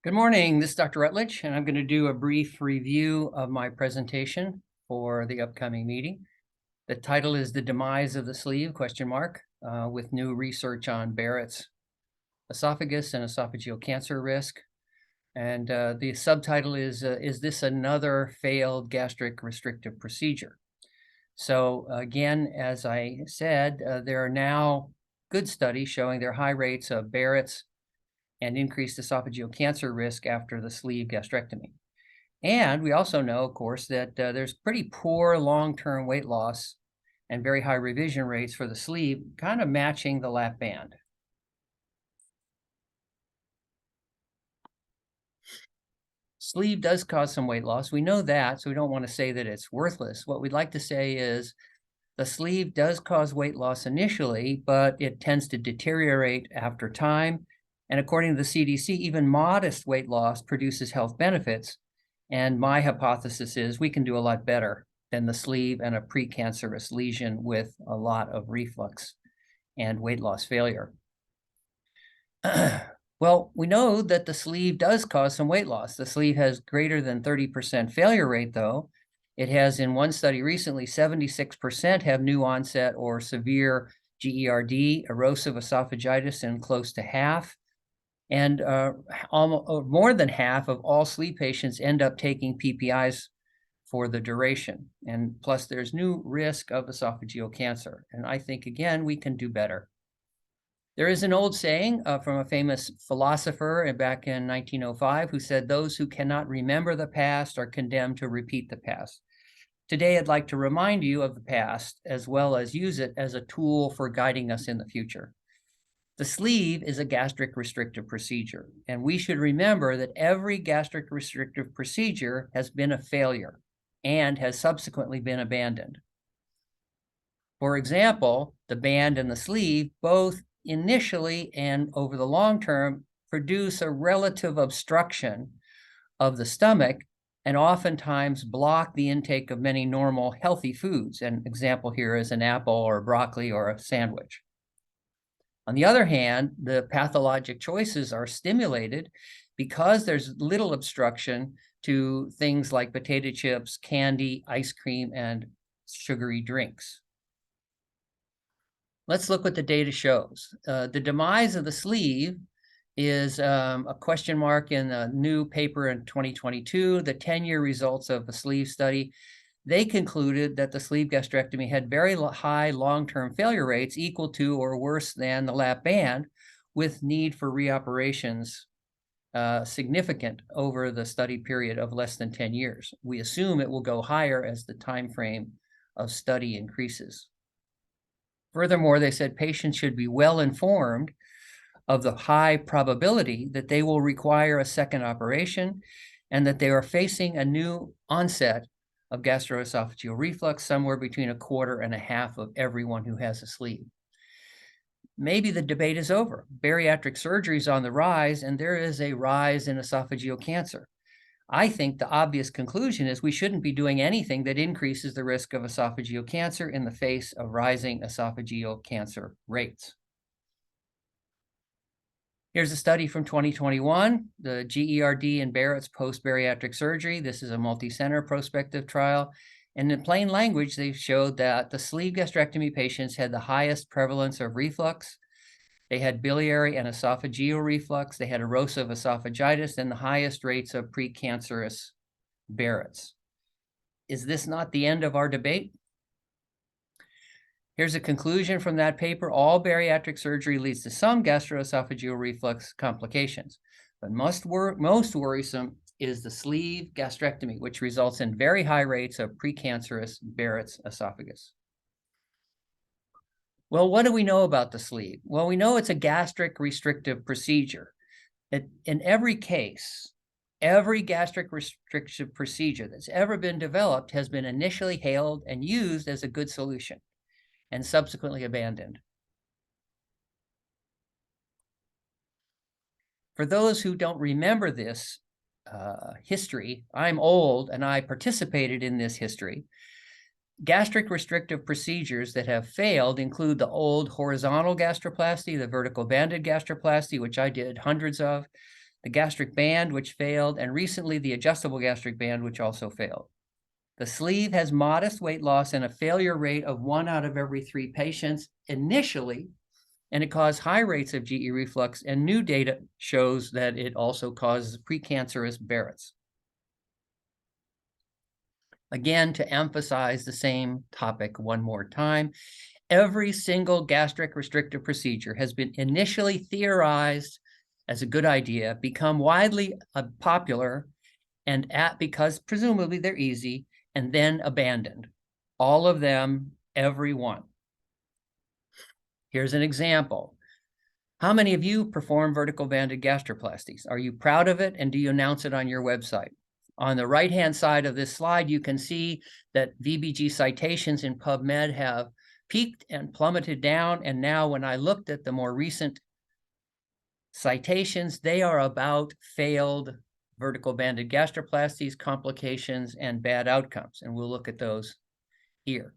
Good morning, this is Dr. Rutledge, and I'm going to do a brief review of my presentation for the upcoming meeting. The title is The Demise of the Sleeve, with new research on Barrett's esophagus and esophageal cancer risk. And the subtitle is this another failed gastric restrictive procedure? So again, as I said, there are now good studies showing there are high rates of Barrett's and increased esophageal cancer risk after the sleeve gastrectomy. And we also know, of course, that there's pretty poor long-term weight loss and very high revision rates for the sleeve, kind of matching the lap band. Sleeve does cause some weight loss. We know that, so we don't want to say that it's worthless. What we'd like to say is the sleeve does cause weight loss initially, but it tends to deteriorate after time. And according to the CDC, even modest weight loss produces health benefits. And my hypothesis is we can do a lot better than the sleeve and a precancerous lesion with a lot of reflux and weight loss failure. Well, we know that the sleeve does cause some weight loss. The sleeve has greater than 30% failure rate, though. It has, in one study recently, 76% have new onset or severe GERD, erosive esophagitis, and close to half. And almost more than half of all sleeve patients end up taking PPIs for the duration. And plus, there's new risk of esophageal cancer. And I think, again, we can do better. There is an old saying from a famous philosopher back in 1905 who said, "Those who cannot remember the past are condemned to repeat the past." Today, I'd like to remind you of the past as well as use it as a tool for guiding us in the future. The sleeve is a gastric restrictive procedure, and we should remember that every gastric restrictive procedure has been a failure and has subsequently been abandoned. For example, the band and the sleeve both initially and over the long term produce a relative obstruction of the stomach and oftentimes block the intake of many normal healthy foods. An example here is an apple or broccoli or a sandwich. On the other hand, the pathologic choices are stimulated because there's little obstruction to things like potato chips, candy, ice cream, and sugary drinks. Let's look what the data shows. The demise of the sleeve is a question mark in a new paper in 2022, the 10-year results of the sleeve study. They concluded that the sleeve gastrectomy had very high long-term failure rates equal to or worse than the lap band, with need for reoperations significant over the study period of less than 10 years. We assume it will go higher as the time frame of study increases. Furthermore, they said patients should be well informed of the high probability that they will require a second operation and that they are facing a new onset of gastroesophageal reflux, somewhere between a quarter and a half of everyone who has a sleeve. Maybe the debate is over. Bariatric surgery is on the rise, and there is a rise in esophageal cancer. I think the obvious conclusion is we shouldn't be doing anything that increases the risk of esophageal cancer in the face of rising esophageal cancer rates. Here's a study from 2021, the GERD and Barrett's post-bariatric surgery. This is a multi-center prospective trial. And in plain language, they showed that the sleeve gastrectomy patients had the highest prevalence of reflux. They had biliary and esophageal reflux. They had erosive esophagitis and the highest rates of precancerous Barrett's. Is this not the end of our debate? Here's a conclusion from that paper. All bariatric surgery leads to some gastroesophageal reflux complications, but most worrisome is the sleeve gastrectomy, which results in very high rates of precancerous Barrett's esophagus. Well, what do we know about the sleeve? Well, we know it's a gastric restrictive procedure. In every case, every gastric restrictive procedure that's ever been developed has been initially hailed and used as a good solution and subsequently abandoned. For those who don't remember this history, I'm old and I participated in this history. Gastric restrictive procedures that have failed include the old horizontal gastroplasty, the vertical banded gastroplasty, which I did hundreds of, the gastric band, which failed, and recently the adjustable gastric band, which also failed. The sleeve has modest weight loss and a failure rate of 1 out of every 3 patients initially, and it caused high rates of GE reflux, and new data shows that it also causes precancerous Barrett's. Again, to emphasize the same topic one more time, every single gastric restrictive procedure has been initially theorized as a good idea, become widely popular, and because presumably they're easy, and then abandoned. All of them, every one. Here's an example. How many of you perform vertical banded gastroplasties? Are you proud of it, and do you announce it on your website? On the right-hand side of this slide, you can see that VBG citations in PubMed have peaked and plummeted down, and now when I looked at the more recent citations, they are about failed vertical banded gastroplasties, complications, and bad outcomes, and we'll look at those here.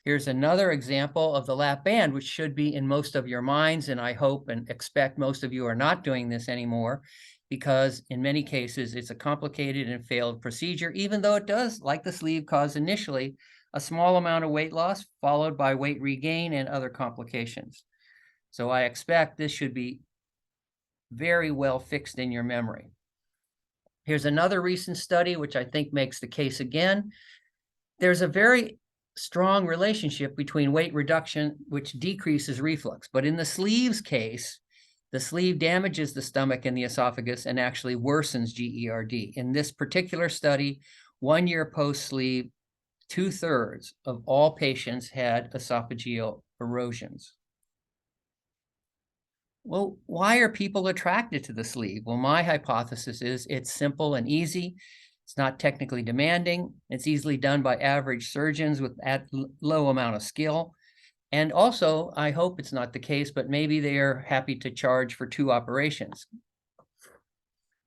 Here's another example of the lap band, which should be in most of your minds, and I hope and expect most of you are not doing this anymore, because in many cases, it's a complicated and failed procedure, even though it does, like the sleeve, cause initially a small amount of weight loss, followed by weight regain and other complications. So I expect this should be very well fixed in your memory. Here's another recent study, which I think makes the case again. There's a very strong relationship between weight reduction, which decreases reflux. But in the sleeve's case, the sleeve damages the stomach and the esophagus and actually worsens GERD. In this particular study, 1 year post-sleeve, 2/3 of all patients had esophageal erosions. Well, why are people attracted to the sleeve? Well, my hypothesis is it's simple and easy. It's not technically demanding. It's easily done by average surgeons with a low amount of skill. And also, I hope it's not the case, but maybe they are happy to charge for 2 operations.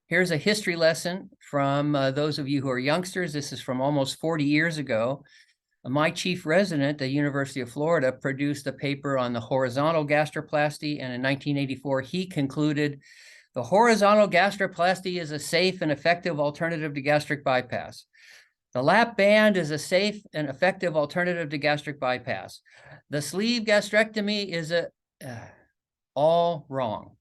Here's a history lesson from those of you who are youngsters. This is from almost 40 years ago. My chief resident at the University of Florida produced a paper on the horizontal gastroplasty, and in 1984, he concluded the horizontal gastroplasty is a safe and effective alternative to gastric bypass. The lap band is a safe and effective alternative to gastric bypass. The sleeve gastrectomy is all wrong.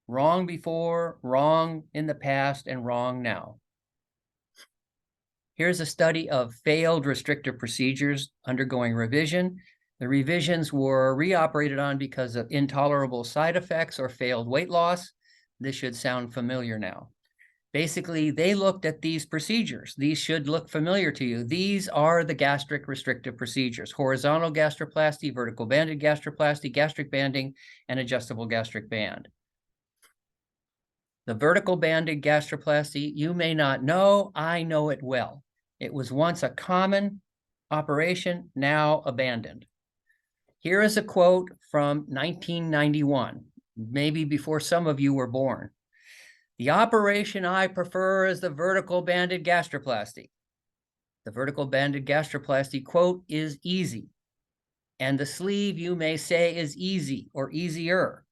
Wrong before, wrong in the past, and wrong now. Here's a study of failed restrictive procedures undergoing revision. The revisions were reoperated on because of intolerable side effects or failed weight loss. This should sound familiar now. Basically, they looked at these procedures. These should look familiar to you. These are the gastric restrictive procedures: horizontal gastroplasty, vertical banded gastroplasty, gastric banding, and adjustable gastric band. The vertical banded gastroplasty, you may not know, I know it well. It was once a common operation, now abandoned. Here is a quote from 1991, maybe before some of you were born. The operation I prefer is the vertical banded gastroplasty. The vertical banded gastroplasty, quote, is easy. And the sleeve, you may say, is easy or easier.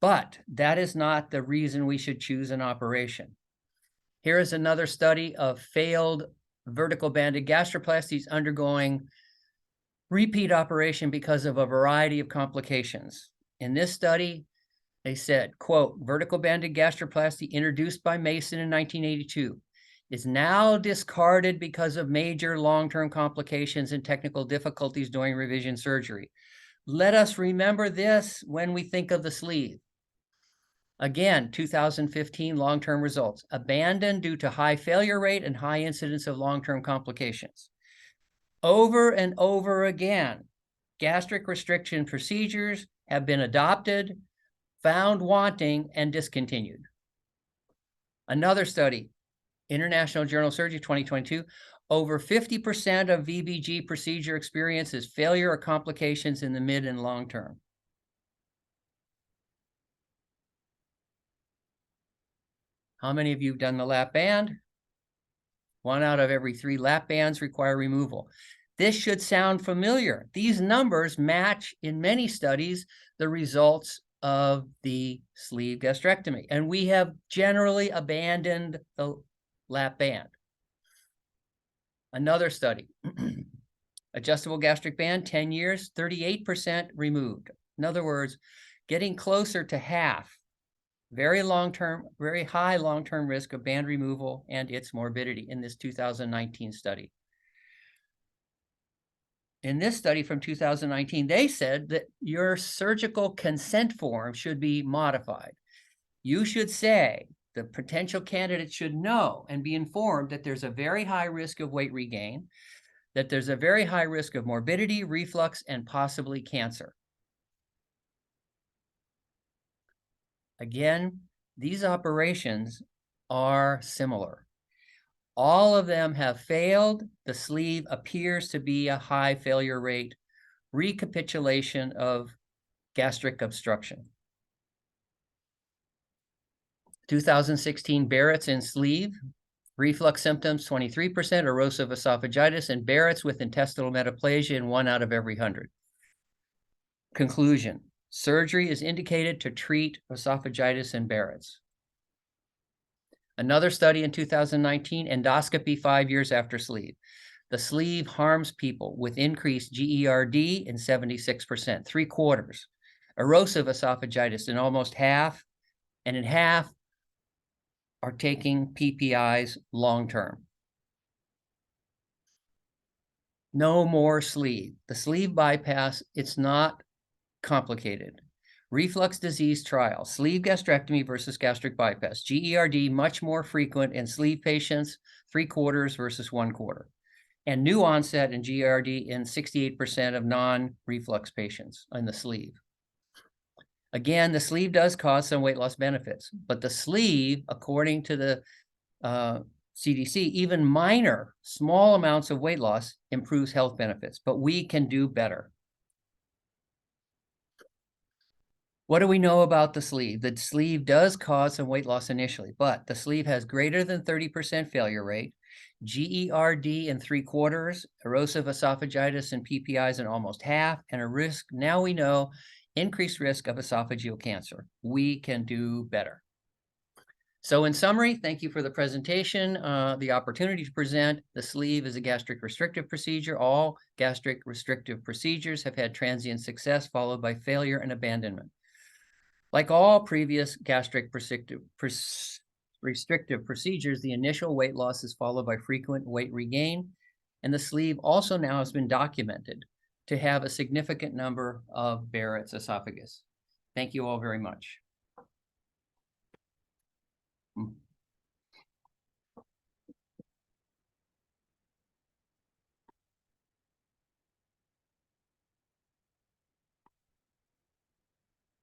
But that is not the reason we should choose an operation. Here is another study of failed vertical banded gastroplasties undergoing repeat operation because of a variety of complications. In this study, they said, quote, vertical banded gastroplasty introduced by Mason in 1982 is now discarded because of major long-term complications and technical difficulties during revision surgery. Let us remember this when we think of the sleeve. Again, 2015 long-term results, abandoned due to high failure rate and high incidence of long-term complications. Over and over again, gastric restriction procedures have been adopted, found wanting, and discontinued. Another study, International Journal of Surgery 2022, over 50% of VBG procedure experiences failure or complications in the mid and long term. How many of you have done the lap band? 1 out of every 3 lap bands require removal. This should sound familiar. These numbers match, in many studies, the results of the sleeve gastrectomy. And we have generally abandoned the lap band. Another study, adjustable gastric band, 10 years, 38% removed. In other words, getting closer to half. Very long-term, very high long-term risk of band removal and its morbidity in this 2019 study. In this study from 2019, they said that your surgical consent form should be modified. You should say, the potential candidate should know and be informed that there's a very high risk of weight regain, that there's a very high risk of morbidity, reflux, and possibly cancer. Again, these operations are similar. All of them have failed. The sleeve appears to be a high failure rate recapitulation of gastric obstruction. 2016 Barrett's in sleeve, reflux symptoms 23%, erosive esophagitis, and Barrett's with intestinal metaplasia in 1 out of every 100. Conclusion: surgery is indicated to treat esophagitis and Barrett's. Another study in 2019, endoscopy 5 years after sleeve. The sleeve harms people with increased GERD in 76%, 3/4, erosive esophagitis in almost half, and in half are taking PPIs long-term. No more sleeve. The sleeve bypass, it's not complicated. Reflux disease trial, sleeve gastrectomy versus gastric bypass. GERD much more frequent in sleeve patients, 3/4 versus 1/4. And new onset in GERD in 68% of non-reflux patients in the sleeve. Again, the sleeve does cause some weight loss benefits, but the sleeve, according to the CDC, even minor, small amounts of weight loss improves health benefits, but we can do better. What do we know about the sleeve? The sleeve does cause some weight loss initially, but the sleeve has greater than 30% failure rate, GERD in 3/4, erosive esophagitis and PPIs in almost half, and a risk, now we know, increased risk of esophageal cancer. We can do better. So in summary, thank you for the presentation, the opportunity to present. The sleeve is a gastric restrictive procedure. All gastric restrictive procedures have had transient success followed by failure and abandonment. Like all previous gastric restrictive procedures, the initial weight loss is followed by frequent weight regain, and the sleeve also now has been documented to have a significant number of Barrett's esophagus. Thank you all very much.